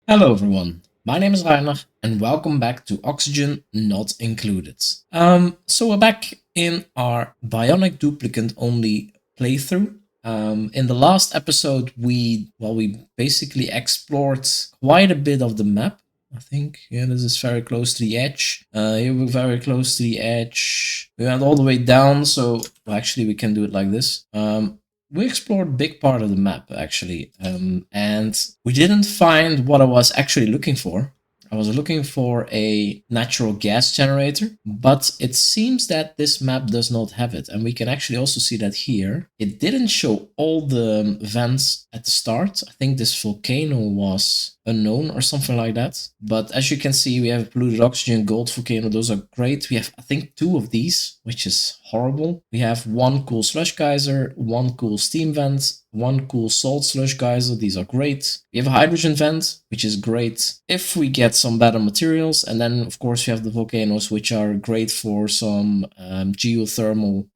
Hello everyone, my name is Rainer and welcome back to Oxygen Not Included. So we're back in our Bionic Duplicant only playthrough. In the last episode we basically explored quite a bit of the map. I think, yeah, this is very close to the edge. Here we're very close to the edge. We went all the way down, so actually we can do it like this. We explored a big part of the map, actually, and we didn't find what I was actually looking for. I was looking for a natural gas generator, but it seems that this map does not have it. And we can actually also see that here. It didn't show all the vents at the start. I think this volcano was unknown or something like that. But as you can see, we have polluted oxygen, gold volcano. Those are great. We have, I think, 2 of these, which is horrible. We have 1 cool slush geyser, 1 cool steam vent, 1 cool salt slush geyser. These are great. We have a hydrogen vent, which is great if we get some better materials. And then, of course, we have the volcanoes, which are great for some geothermal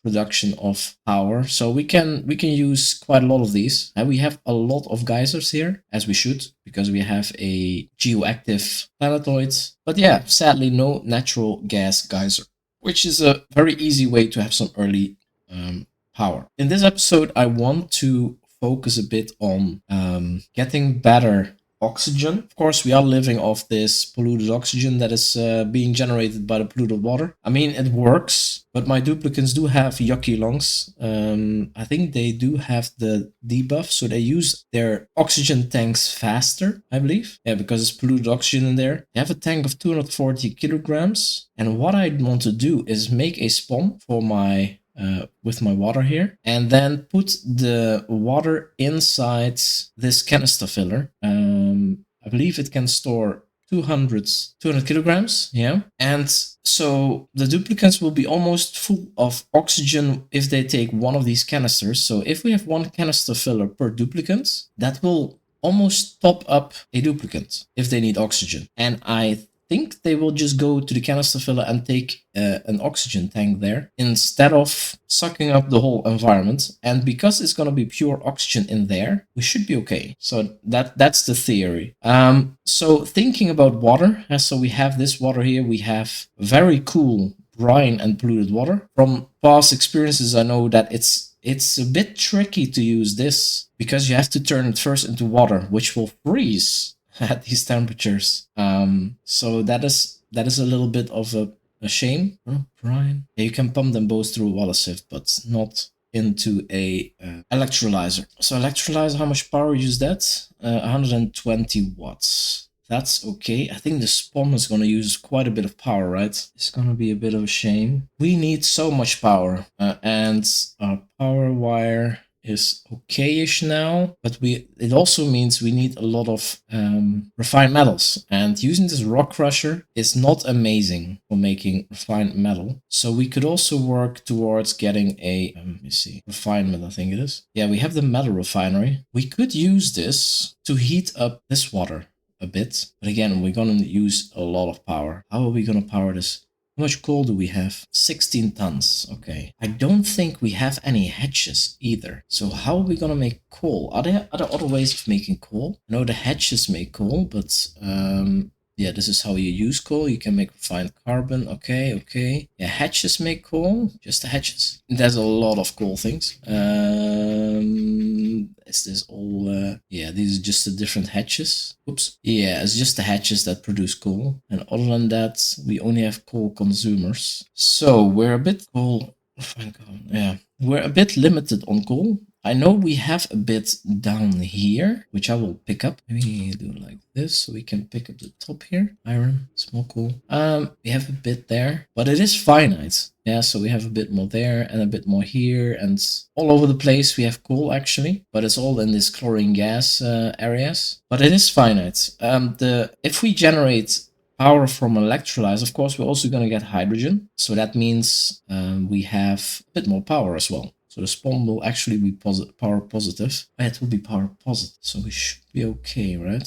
production of power. So we can use quite a lot of these. And we have a lot of geysers here, as we should, because we have a geoactive planetoid. But yeah, sadly, no natural gas geyser, which is a very easy way to have some early power. In this episode, I want to focus a bit on getting better oxygen. Of course, we are living off this polluted oxygen that is being generated by the polluted water. I mean, it works, but my duplicants do have yucky lungs. I think they do have the debuff, so they use their oxygen tanks faster, I believe. Yeah, because it's polluted oxygen in there. They have a tank of 240 kilograms. And what I want to do is make a spawn for my with my water here, and then put the water inside this canister filler. I believe it can store 200 kilograms, yeah. And so the duplicants will be almost full of oxygen if they take one of these canisters. So if we have 1 canister filler per duplicant, that will almost top up a duplicant if they need oxygen. And I think they will just go to the canister filler and take an oxygen tank there instead of sucking up the whole environment. And because it's going to be pure oxygen in there, we should be okay. So that's the theory. So thinking about water, so we have this water here. We have very cool brine and polluted water. From past experiences, I know that it's a bit tricky to use this because you have to turn it first into water, which will freeze at these temperatures. So that is a little bit of a shame. Oh, brine. Yeah, you can pump them both through a water sieve, but not into a electrolyzer. So electrolyzer, how much power use that? 120 watts. That's okay. I think the spawn is going to use quite a bit of power, right? It's going to be a bit of a shame. We need so much power, and our power wire is okay-ish now, but it also means we need a lot of refined metals, and using this rock crusher is not amazing for making refined metal. So we could also work towards getting a let me see, refinement, I think it is. Yeah, we have the metal refinery. We could use this to heat up this water a bit, but again, we're gonna use a lot of power. How are we gonna power this? How much coal do we have? 16 tons. Okay. I don't think we have any hatches either. So how are we gonna make coal? Are there other ways of making coal? I know the hatches make coal, but yeah, this is how you use coal. You can make refined carbon. Okay. Yeah, hatches make coal. Just the hatches. There's a lot of cool things. Is this all? Yeah, these are just the different hatches. Oops. Yeah, it's just the hatches that produce coal. And other than that, we only have coal consumers. So we're a bit coal. Refined carbon. Yeah, we're a bit limited on coal. I know we have a bit down here, which I will pick up. Maybe do it like this, so we can pick up the top here. Iron, small coal. We have a bit there, but it is finite. Yeah, so we have a bit more there and a bit more here, and all over the place we have coal actually, but it's all in this chlorine gas areas. But it is finite. If we generate power from electrolyzer, of course, we're also going to get hydrogen. So that means we have a bit more power as well. So the spawn will actually be power positive. It will be power positive, so we should be okay, right?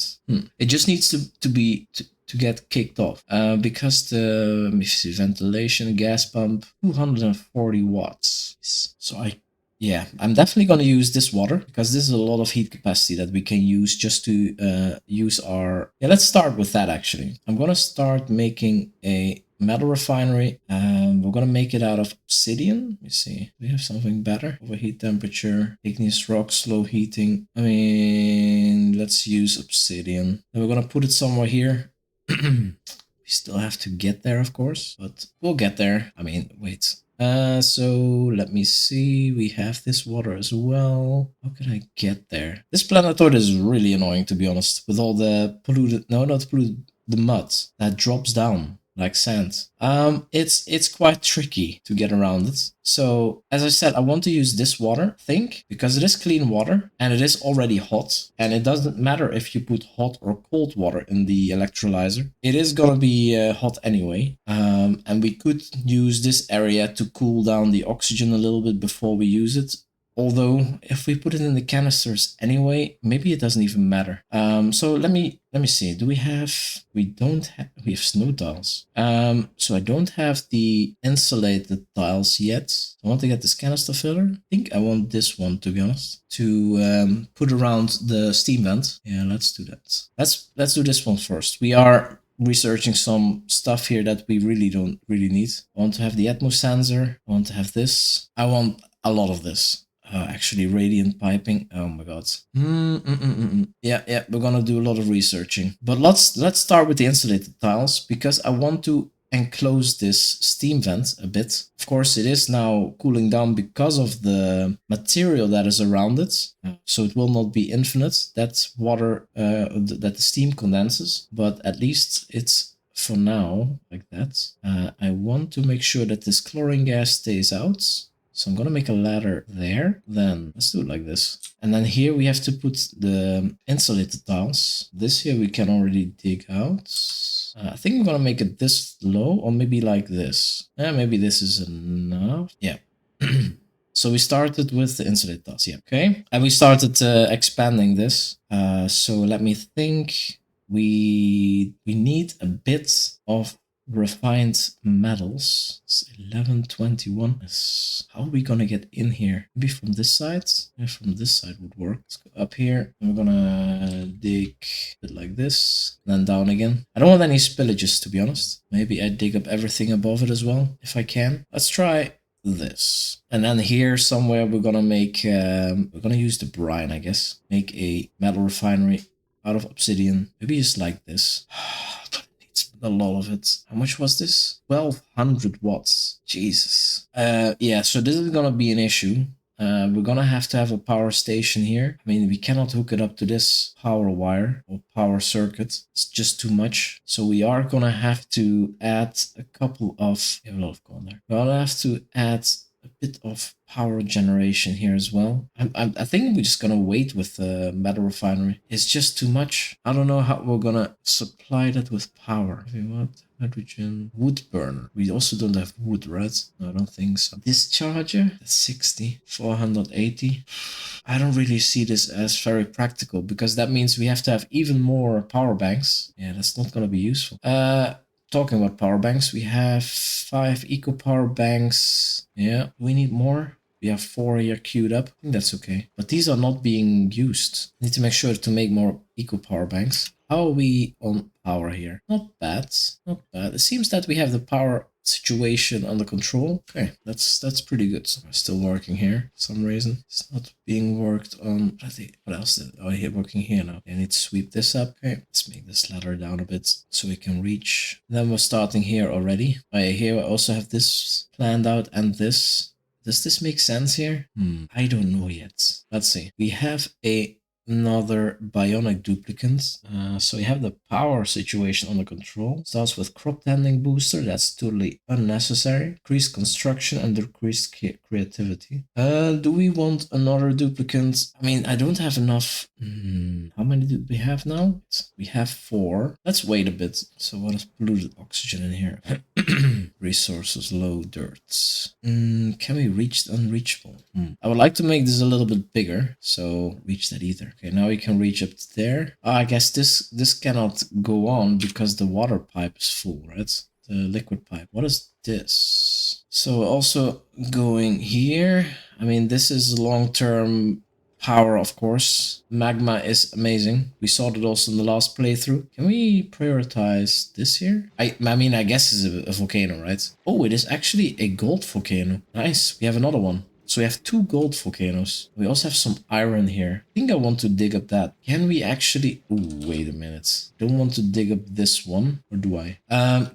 It just needs to get kicked off because the, let me see, ventilation gas pump 240 watts. So I Yeah, I'm definitely going to use this water because this is a lot of heat capacity that we can use just to use our... Yeah, let's start with that actually. I'm going to start making a metal refinery. We're going to make it out of obsidian. Let me see. We have something better. Overheat temperature, igneous rock, slow heating. I mean, let's use obsidian. And we're going to put it somewhere here. We still have to get there, of course, but we'll get there. I mean, wait. So let me see. We have this water as well. How can I get there? This planetoid is really annoying, to be honest, with all the polluted, no, not polluted, the mud that drops down like sand. It's quite tricky to get around it. So as I said, I want to use this water, think, because it is clean water and it is already hot. And it doesn't matter if you put hot or cold water in the electrolyzer. It is gonna be hot anyway. And we could use this area to cool down the oxygen a little bit before we use it. Although if we put it in the canisters anyway, maybe it doesn't even matter. So let me see. Do we have... We don't have... We have snow tiles. So I don't have the insulated tiles yet. I want to get this canister filler. I think I want this one, to be honest, to put around the steam vent. Yeah, let's do that. Let's do this one first. We are researching some stuff here that we really don't need. I want to have the Atmos sensor. I want to have this. I want a lot of this. Actually, radiant piping. Oh my god. Yeah, we're gonna do a lot of researching. But let's start with the insulated tiles because I want to enclose this steam vent a bit. Of course, it is now cooling down because of the material that is around it. So it will not be infinite. That water, that the steam condenses, but at least it's for now like that. I want to make sure that this chlorine gas stays out. So I'm going to make a ladder there. Then let's do it like this. And then here we have to put the insulated tiles. This here we can already dig out. I think I'm going to make it this low or maybe like this. Maybe this is enough. Yeah. So we started with the insulated tiles. Yeah. Okay. And we started expanding this. So let me think. We need a bit of refined metals. It's 1121. How are we gonna get in here? Maybe from this side? Yeah, from this side would work. Let's go up here. And we're gonna dig it like this. Then down again. I don't want any spillages, to be honest. Maybe I dig up everything above it as well, if I can. Let's try this. And then here somewhere we're gonna make... we're gonna use the brine, I guess. Make a metal refinery out of obsidian. Maybe just like this. A lot of it. How much was this? 1200 watts. Jesus. Yeah, so this is gonna be an issue. We're gonna have to have a power station here. I mean, we cannot hook it up to this power wire or power circuit. It's just too much. So we are gonna have to add a couple of... We have a lot of corn there. We're gonna have to add a bit of power generation here as well. I think we're just gonna wait with the metal refinery. It's just too much. I don't know how we're gonna supply that with power. What? Hydrogen. Wood burner. We also don't have wood, right? No, I don't think so. Discharger? That's 60. 480. I don't really see this as very practical because that means we have to have even more power banks. Yeah, that's not gonna be useful. Talking about power banks, we have 5 eco power banks. Yeah, we need more. We have 4 here queued up. I think that's okay. But these are not being used. Need to make sure to make more eco power banks. How are we on power here? Not bad. Not bad. It seems that we have the power situation under control. Okay, that's pretty good. So we're still working here for some reason. It's not being worked on. What else? Oh, here working here now. I need to sweep this up. Okay, let's make this ladder down a bit so we can reach. Then we're starting here already. Oh, yeah, here I also have this planned out and this. Does this make sense here? I don't know yet. Let's see. We have another bionic duplicant. So we have the power situation under control. Starts with crop tending booster. That's totally unnecessary. Increased construction and decreased creativity. Do we want another duplicant? I mean, I don't have enough. How many do we have now? We have 4. Let's wait a bit. So what is polluted oxygen in here? Resources, low, dirt. Can we reach the unreachable? I would like to make this a little bit bigger. So reach that either. Okay, now we can reach up to there. I guess this cannot go on because the water pipe is full, right? The liquid pipe. What is this? So also going here, I mean, this is long-term power, of course. Magma is amazing. We saw that also in the last playthrough. Can we prioritize this here? I mean, I guess it's a volcano, right? Oh, it is actually a gold volcano. Nice. We have another one. So we have 2 gold volcanoes. We also have some iron here. I think I want to dig up that. Can we actually... Ooh, wait a minute. Don't want to dig up this one, or do I?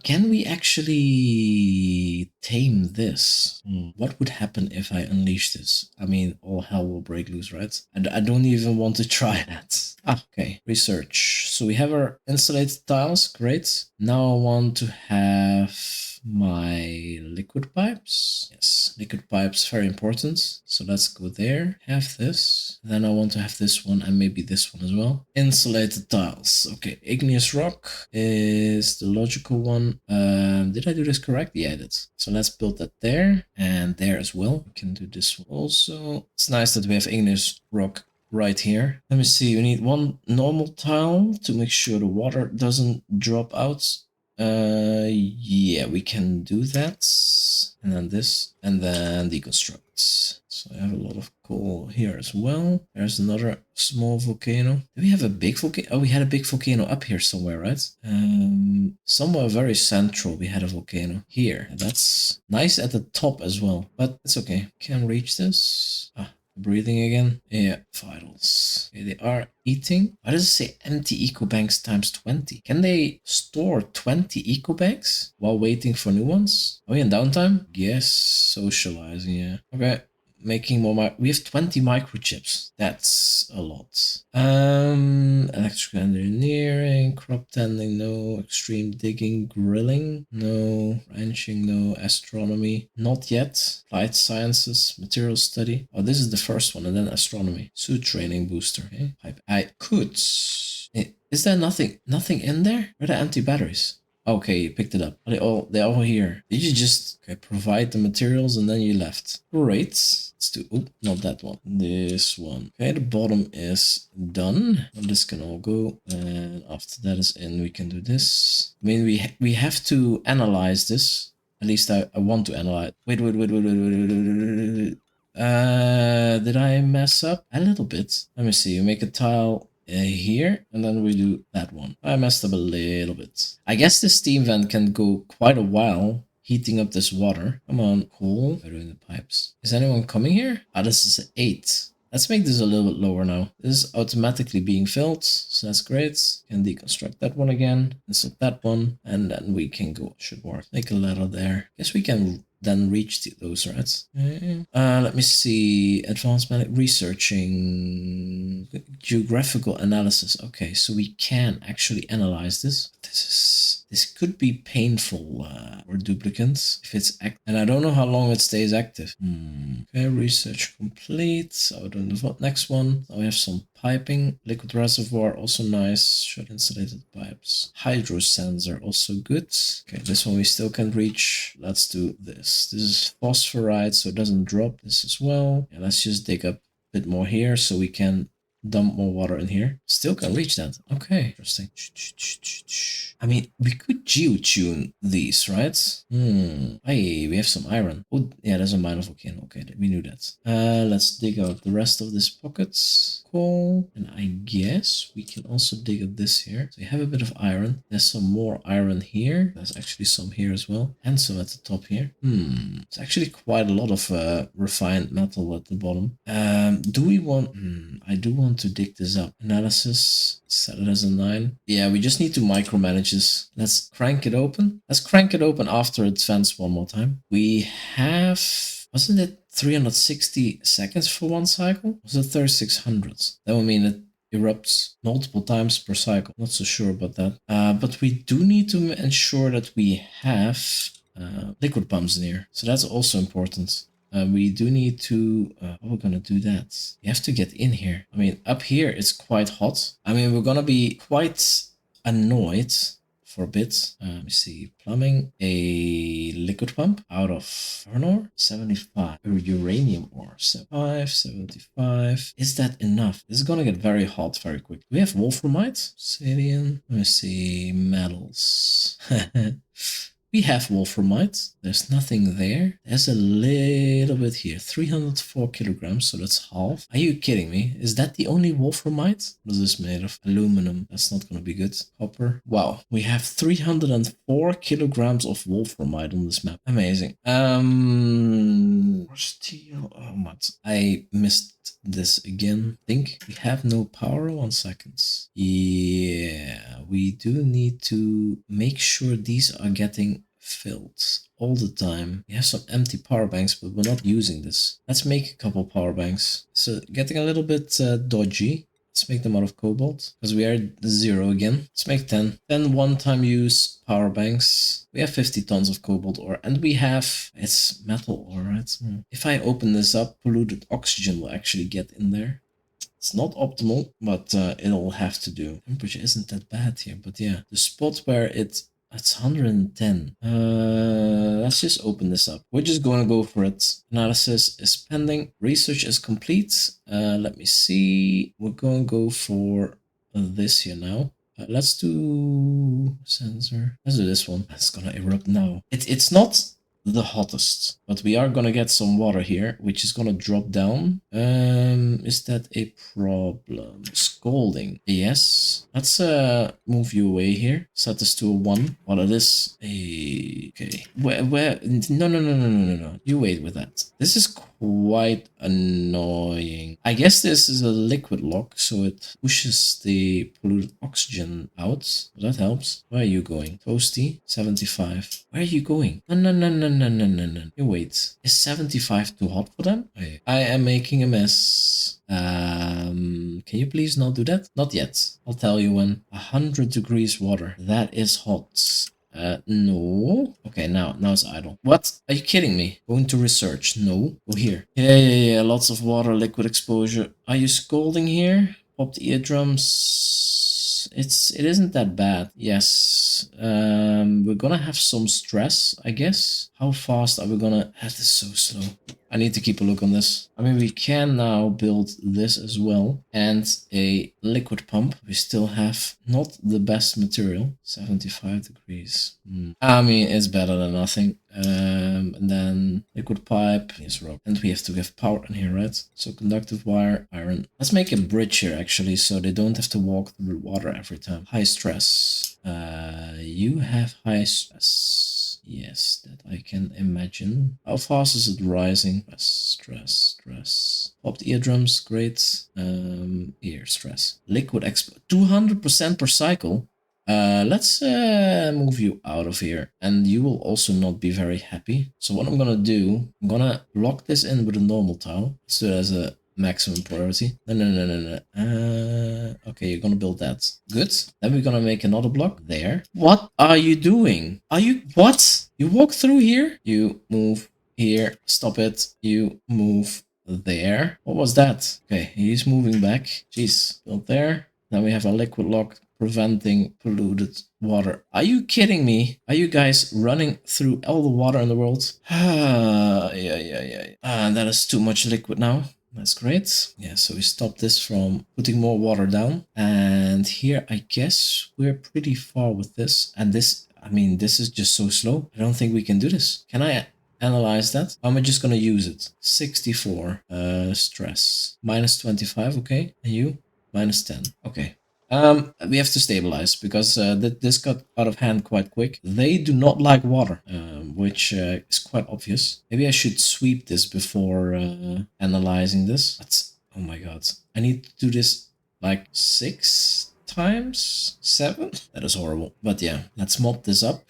Can we actually tame this? What would happen if I unleash this? I mean, all hell will break loose, right? I don't even want to try that. Ah, okay. Research. So we have our insulated tiles. Great. Now I want to have my liquid pipes. Yes, liquid pipes, very important. So let's go there. Have this. Then I want to have this one and maybe this one as well. Insulated tiles. Okay, igneous rock is the logical one. Did I do this correct? Yeah, I did. So let's build that there and there as well. We can do this one also. It's nice that we have igneous rock right here. Let me see. We need 1 normal tile to make sure the water doesn't drop out. Yeah, we can do that. And then this, and then deconstruct. So I have a lot of coal here as well. There's another small volcano. Do we have a big volcano? Oh, we had a big volcano up here somewhere, right? Somewhere very central we had a volcano. Here. That's nice at the top as well, but it's okay. Can reach this. Ah, breathing again. Yeah, vitals. Okay, they are eating. Why does it say empty eco banks times 20? Can they store 20 eco banks while waiting for new ones? Are we in downtime? Yes, socializing, yeah. Okay, making more. We have 20 microchips. That's a lot. Electrical engineering, crop tending, no. Extreme digging, grilling, no. Ranching, no. Astronomy, not yet. Applied sciences, material study. Oh, this is the first one, and then astronomy. Suit training booster. Okay. I could. Is there nothing in there? Where are the empty batteries? Okay, you picked it up. They're all here. Did you just provide the materials and then you left? Great. Let's do, oh, not that one. This one. Okay, the bottom is done. Well, this can all go. And after that is in, we can do this. I mean, we have to analyze this. At least I want to analyze. Wait. Did I mess up? A little bit. Let me see. You make a tile here, and then we do that one. I messed up a little bit. I guess this steam vent can go quite a while heating up this water. Come on, cool. We're doing the pipes. Is anyone coming here? Ah, this is 8. Let's make this a little bit lower now. This is automatically being filled, so that's great. Can deconstruct that one again, insert that one, and then we can go. Should work. Make a ladder there. Guess we can then reach those, right? Let me see. Advanced medic researching geographical analysis. Okay, so we can actually analyze this. This could be painful for duplicants if it's active, and I don't know how long it stays active. Okay, research complete. So then the next one. So we have some piping, liquid reservoir, also nice. Short insulated pipes. Hydro sensor, also good. Okay, this one we still can reach. Let's do this. This is phosphorite, so it doesn't drop. This as well. And let's just dig up a bit more here so we can dump more water in here. Still can reach that. Okay, interesting. I mean, we could geotune these, right? Hey, we have some iron. Oh, yeah, there's a minor volcano. Okay, we knew that. Let's dig out the rest of this pockets. Cool. And I guess we can also dig up this here. So we have a bit of iron. There's some more iron here. There's actually some here as well. And some at the top here. It's actually quite a lot of refined metal at the bottom. Do we want... I do want to dig this up. Analysis, set it as a 9. Yeah, we just need to micromanage this. Let's crank it open. Let's crank it open after it vents one more time. We have... Wasn't it 360 seconds for one cycle? Was it 3600? That would mean it erupts multiple times per cycle. Not so sure about that. But we do need to ensure that we have liquid pumps in here. So that's also important. We do need to, how are we gonna do that? You have to get in here. I mean, up here it's quite hot. I mean, we're gonna be quite annoyed for a bit. Let me see, plumbing, a liquid pump out of iron ore, 75, or uranium ore, 75. Is that enough? This is gonna get very hot very quick. Do we have wolframite? Obsidian, let me see, metals. We have wolframite. There's nothing there. There's a little bit here. 304 kilograms, so that's half. Are you kidding me? Is that the only wolframite? What is this made of? Aluminum. That's not gonna be good. Copper. Wow. We have 304 kilograms of wolframite on this map. Amazing. Steel. Oh, what? I missed this again. I think we have no power. 1 second. Yeah, we do need to make sure these are getting filled all the time. We have some empty power banks, but we're not using this. Let's make a couple power banks. So getting a little bit dodgy. Let's make them out of cobalt, because we are at 0 again. Let's make 10. 10 one-time use power banks. We have 50 tons of cobalt ore, and we have... It's metal ore, right? If I open this up, polluted oxygen will actually get in there. It's not optimal, but it'll have to do. Temperature isn't that bad here, but yeah. The spot where it's 110. Let's just open this up. We're just going to go for it. Analysis is pending. Research is complete. Let me see. We're going to go for this here now. Let's do sensor. Let's do this one. It's going to erupt now. It's not the hottest, but we are gonna get some water here, which is gonna drop down. Is that a problem? Scalding. Yes. Let's move you away here. Set this to a 1. What it is? Okay. Where? No. You wait with that. This is quite annoying. I guess this is a liquid lock, so it pushes the polluted oxygen out. So that helps. Where are you going? Toasty, 75. Where are you going? No. You wait. Is 75 too hot for them? I am making a mess. Can you please not do that? Not yet. I'll tell you when. 100 degrees water. That is hot. No. Okay, now it's idle. What? Are you kidding me? Going to research. No. Go here. Yeah. Lots of water, liquid exposure. Are you scalding here? Popped eardrums. It isn't that bad. Yes. We're gonna have some stress, I guess. How fast are we gonna... That is so slow. I need to keep a look on this. I mean, we can now build this as well. And a liquid pump. We still have not the best material. 75 degrees. I mean, it's better than nothing. And then liquid pipe is rope. And we have to give power in here, right? So conductive wire, iron. Let's make a bridge here, actually, so they don't have to walk through water every time. High stress. You have high stress. Yes, that I can imagine. How fast is it rising? Stress. Popped eardrums, great. Ear stress. Liquid expo 200% per cycle. Let's move you out of here, and you will also not be very happy. So what I'm gonna do, I'm gonna lock this in with a normal tile. Let's do it as a maximum priority. No. Okay, you're gonna build that. Good. Then we're gonna make another block there. What are you doing? What? You walk through here? You move here. Stop it. You move there. What was that? Okay, he's moving back. Jeez, build there. Then we have a liquid lock preventing polluted water. Are you kidding me? Are you guys running through all the water in the world? Yeah. That is too much liquid now. That's great. Yeah, so we stop this from putting more water down. And here, I guess we're pretty far with this. And this, I mean, this is just so slow. I don't think we can do this. Can I analyze that? How am I just gonna use it? 64. Stress. Minus 25, okay. And you? Minus 10. Okay. We have to stabilize because this got out of hand quite quick. They do not like water, which is quite obvious. Maybe I should sweep this before analyzing this. But, oh my god. I need to do this like 6 times? 7? That is horrible. But yeah, let's mop this up.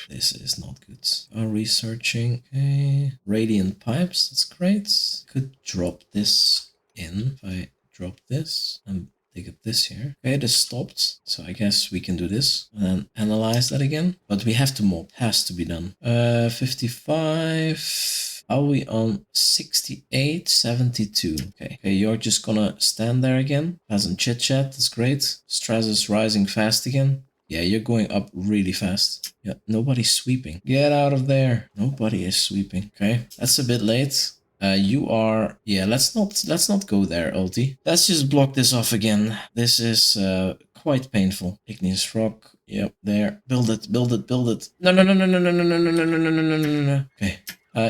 This is not good. Researching. Okay. Radiant pipes. That's great. Could drop this in if I drop this and take up this here. Okay, this stopped. So I guess we can do this and then analyze that again. But we have to mop. Has to be done. 55. Are we on 68? 72. Okay, you're just gonna stand there again. Hasn't chit chat. That's great. Stress is rising fast again. Yeah, you're going up really fast. Yeah, nobody's sweeping. Get out of there. Nobody is sweeping. Okay, that's a bit late. You are... Yeah, let's not go there, Ulti. Let's just block this off again. This is quite painful. Igneous rock. Yep, there. Build it, build it, build it. No, no, no, no, no, no, no, no, no, no, no, no, no, no, no, no. Okay.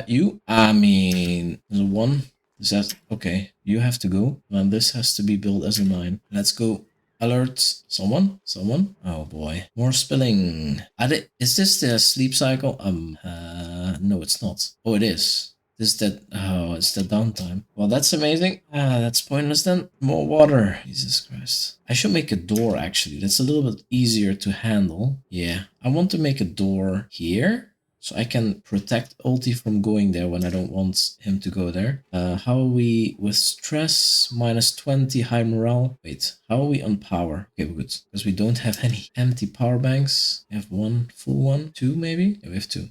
You? I mean, there's one. Is that okay? You have to go. And this has to be built as a 9. Let's go. Alert. Someone? Someone? Oh boy. More spilling. Is this the sleep cycle? No, it's not. Oh, it is. This that oh, it's the downtime. Well, that's amazing. That's pointless then. More water. Jesus Christ. I should make a door actually. That's a little bit easier to handle. Yeah. I want to make a door here. So I can protect Ulti from going there when I don't want him to go there. How are we with stress? -20, high morale. Wait, how are we on power? Okay, we're good. Because we don't have any empty power banks. We have one full one, 2 maybe? Yeah, we have 2.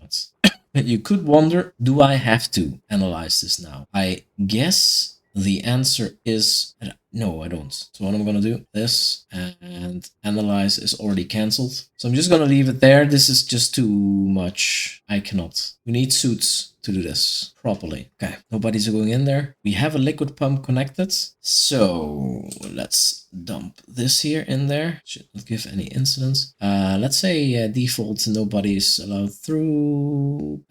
You could wonder, do I have to analyze this now? I guess the answer is no, I don't. So what I'm gonna do, this, and analyze is already cancelled. So I'm just gonna leave it there. This is just too much. I cannot. We need suits to do this properly. Okay, nobody's going in there. We have a liquid pump connected. So let's dump this here in there. Should not give any incidents. Let's say default nobody is allowed through.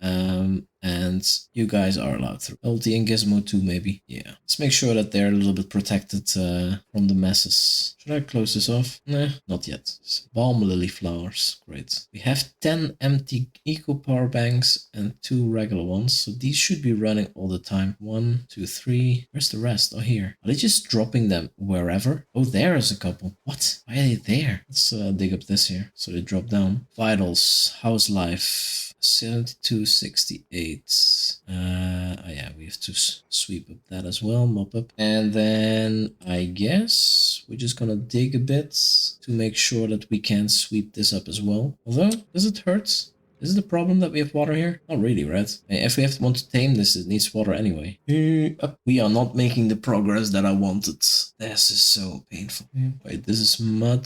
And you guys are allowed through. Ulti and Gizmo too, maybe. Yeah. Let's make sure that they're a little bit protected from the masses. Should I close this off? Nah, not yet. Balm lily flowers. Great. We have 10 empty eco power banks and 2 regular ones. So these should be running all the time. 1, 2, 3. Where's the rest? Oh, here. Are they just dropping them wherever? Oh, there is a couple. What? Why are they there? Let's dig up this here. So they drop down. Vitals. House life. 7268. Oh yeah, we have to sweep up that as well, mop up. And then I guess we're just gonna dig a bit to make sure that we can sweep this up as well. Although, does it hurt? Is it a problem that we have water here? Not really, right? If we want to tame this, it needs water anyway. We are not making the progress that I wanted. This is so painful. Wait, this is mud,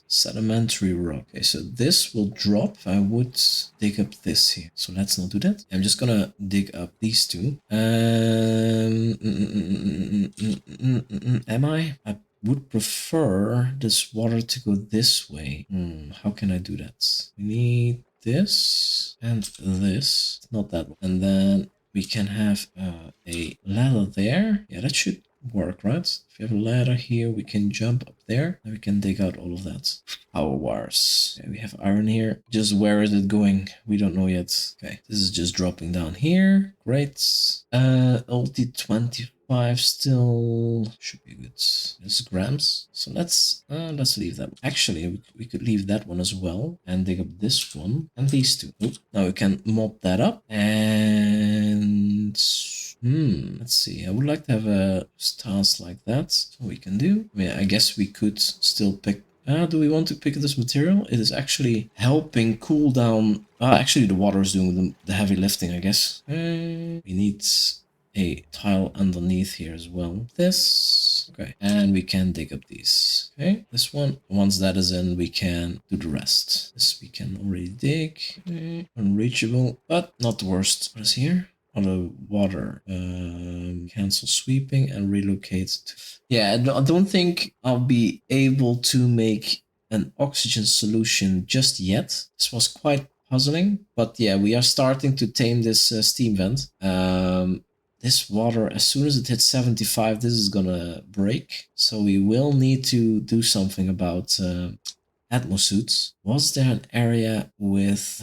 sedimentary rock. Okay, so this will drop if I would dig up this here. So let's not do that. I'm just gonna dig up these two. Am I? I would prefer this water to go this way. How can I do that? We need this and this, not that one. And then we can have a ladder there. Yeah, that should work, right? If we have a ladder here, we can jump up there and we can dig out all of that. Power wires. Okay, we have iron here. Just where is it going? We don't know yet. Okay, this is just dropping down here. Great. Ulti 25 still should be good. This is grams. So let's leave that. Actually, we could leave that one as well and dig up this one and these two. Oops. Now we can mop that up and let's see. I would like to have a stance like that. So we can do. I mean, I guess we could still pick. Do we want to pick this material? It is actually helping cool down. Actually, the water is doing the heavy lifting, I guess. We need a tile underneath here as well. This. Okay. And we can dig up these. Okay. This one. Once that is in, we can do the rest. This we can already dig. Okay. Unreachable, but not the worst. What is here? Auto water. Cancel sweeping and relocate to... Yeah, I don't think I'll be able to make an oxygen solution just yet. This was quite puzzling, but yeah, we are starting to tame this steam vent. This water, as soon as it hits 75, this is gonna break. So we will need to do something about atmosuits. Was there an area with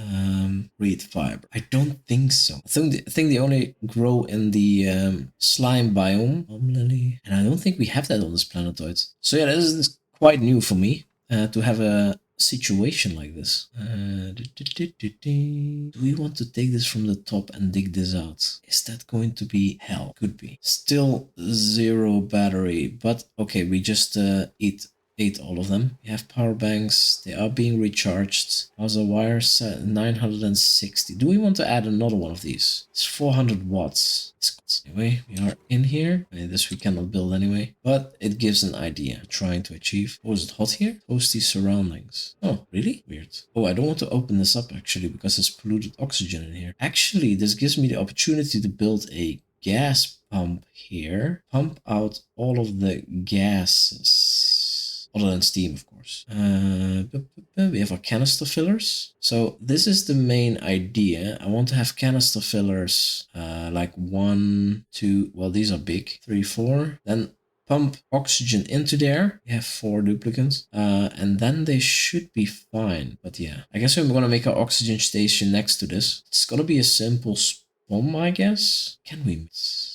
reed fiber? I don't think so. I think they only grow in the slime biome. Lily. And I don't think we have that on this planetoid. So yeah, this is quite new for me to have a situation like this. Do we want to take this from the top and dig this out? Is that going to be hell? Could be. Still 0 battery, but okay, we just ate all of them. We have power banks. They are being recharged. How's the wire set? 960. Do we want to add another one of these? It's 400 watts. Anyway, we are in here. This we cannot build anyway, but it gives an idea. Trying to achieve. Oh, is it hot here? Toasty surroundings. Oh, really? Weird. Oh, I don't want to open this up actually because there's polluted oxygen in here. Actually, this gives me the opportunity to build a gas pump here. Pump out all of the gases. other than steam, of course. We have our canister fillers. So this is the main idea. I want to have canister fillers like 1, 2, well, these are big, 3, 4. Then pump oxygen into there. We have 4 duplicants, and then they should be fine. But yeah, I guess we're gonna make our oxygen station next to this. It's gonna be a simple spawn, I guess. Can we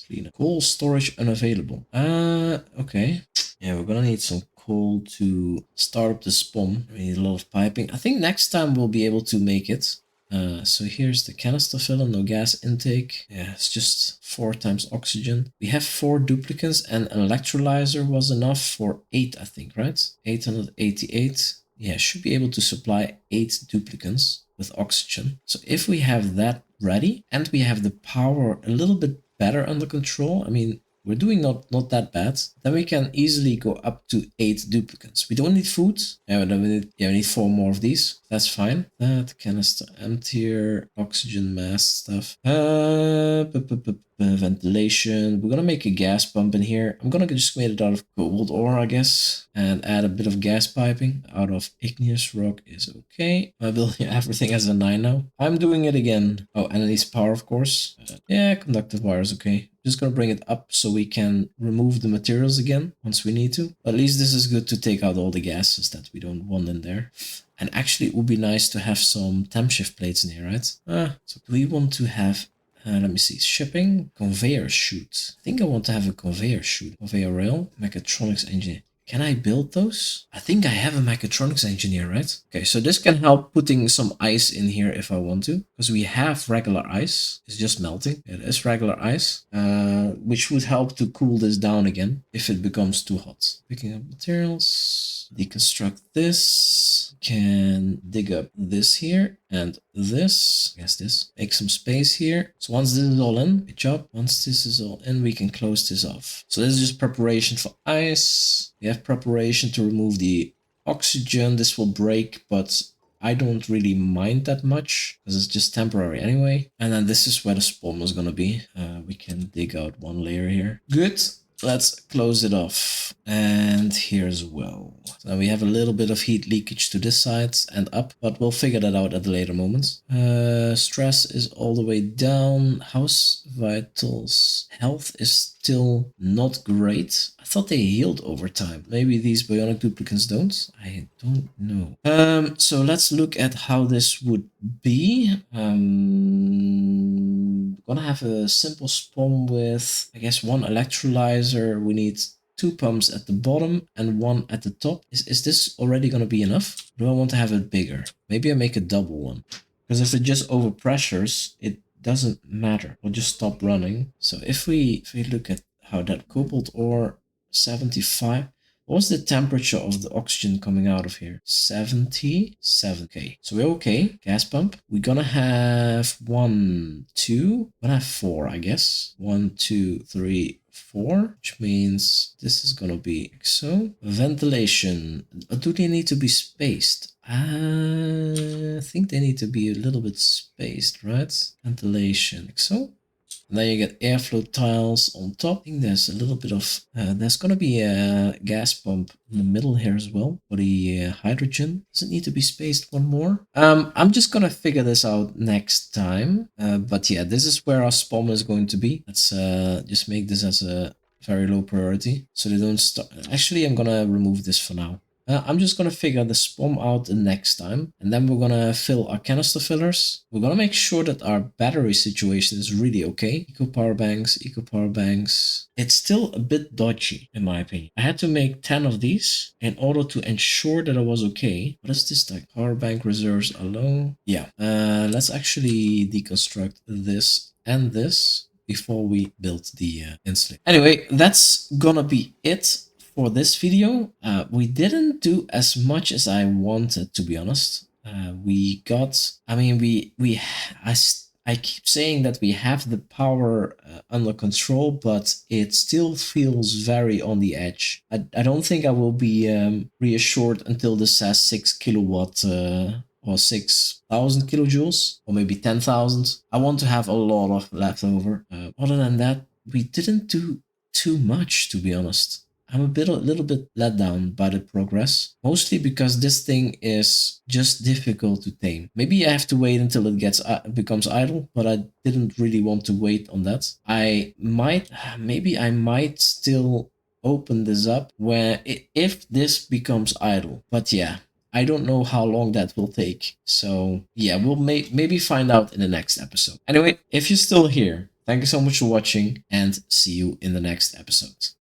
clean up? Coal storage unavailable. Okay. Yeah, we're gonna need some coal to start up the spawn. We need a lot of piping. I think next time we'll be able to make it. So here's the canister filler, no gas intake. Yeah, it's just 4 times oxygen. We have 4 duplicants and an electrolyzer was enough for 8, I think, right? 888. Yeah, should be able to supply 8 duplicants with oxygen. So if we have that ready and we have the power a little bit better under control, I mean, we're doing not that bad. Then we can easily go up to 8 duplicants. We don't need food. Yeah, then we need 4 more of these. That's fine. That canister emptier, oxygen mask stuff. Ventilation. We're gonna make a gas pump in here. I'm gonna just make it out of cobalt ore, I guess, and add a bit of gas piping out of igneous rock is okay. I will everything has a 9 now. I'm doing it again. Oh, and it needs power, of course. Yeah, conductive wire is okay. Just gonna bring it up so we can remove the materials again once we need to. But at least this is good to take out all the gases that we don't want in there. And actually it would be nice to have some temp shift plates in here, right? So do we want to have, let me see, shipping, conveyor chute. I think I want to have a conveyor chute. Conveyor rail, mechatronics engineer. Can I build those? I think I have a mechatronics engineer, right? Okay, so this can help putting some ice in here if I want to, because we have regular ice. It's just melting. It is regular ice, which would help to cool this down again if it becomes too hot. Picking up materials, deconstruct this, can dig up this here and this, I guess this, make some space here. So once this is all in, good job. Once this is all in, we can close this off. So this is just preparation for ice. We have preparation to remove the oxygen. This will break, but I don't really mind that much because it's just temporary anyway. And then this is where the spawn is going to be. We can dig out 1 layer here. Good. Let's close it off. And here as well. So we have a little bit of heat leakage to this side and up, but we'll figure that out at a later moment. Stress is all the way down. House vitals. Health is still not great. I thought they healed over time. Maybe these bionic duplicants don't. I don't know. So let's look at how this would be. Gonna have a simple spawn with, I guess, 1 electrolyzer. We need 2 pumps at the bottom and 1 at the top. Is this already gonna be enough? Do I want to have it bigger? Maybe I make a double one. Because if it just overpressures, it doesn't matter. We'll just stop running. So if we look at how that cobalt ore 75. What was the temperature of the oxygen coming out of here? 77K. So we're okay. Gas pump. We're gonna have 1, 2. We're gonna have 4, I guess. 1, 2, 3, 4. Which means this is gonna be like so. Ventilation. Do they need to be spaced? I think they need to be a little bit spaced, right? Ventilation. Like so. And then you get airflow tiles on top. I think there's a little bit of, there's going to be a gas pump in the middle here as well for the hydrogen. Does it need to be spaced 1 more? I'm just going to figure this out next time. But yeah, this is where our spawn is going to be. Let's just make this as a very low priority so they don't start. Actually, I'm going to remove this for now. I'm just going to figure the spawn out the next time. And then we're going to fill our canister fillers. We're going to make sure that our battery situation is really okay. Eco power banks, eco power banks. It's still a bit dodgy, in my opinion. I had to make 10 of these in order to ensure that I was okay. What is this like? Power bank reserves are low. Yeah. Let's actually deconstruct this and this before we build the installation. Anyway, that's gonna be it for this video. We didn't do as much as I wanted, to be honest. We got, I mean, I keep saying that we have the power under control, but it still feels very on the edge. I don't think I will be reassured until this says 6 kilowatt or 6,000 kilojoules, or maybe 10,000. I want to have a lot of left over. Other than that, we didn't do too much, to be honest. I'm a little bit let down by the progress, mostly because this thing is just difficult to tame. Maybe I have to wait until it becomes idle, but I didn't really want to wait on that. Maybe I might still open this up where if this becomes idle. But yeah, I don't know how long that will take. So yeah, we'll maybe find out in the next episode. Anyway, if you're still here, thank you so much for watching and see you in the next episode.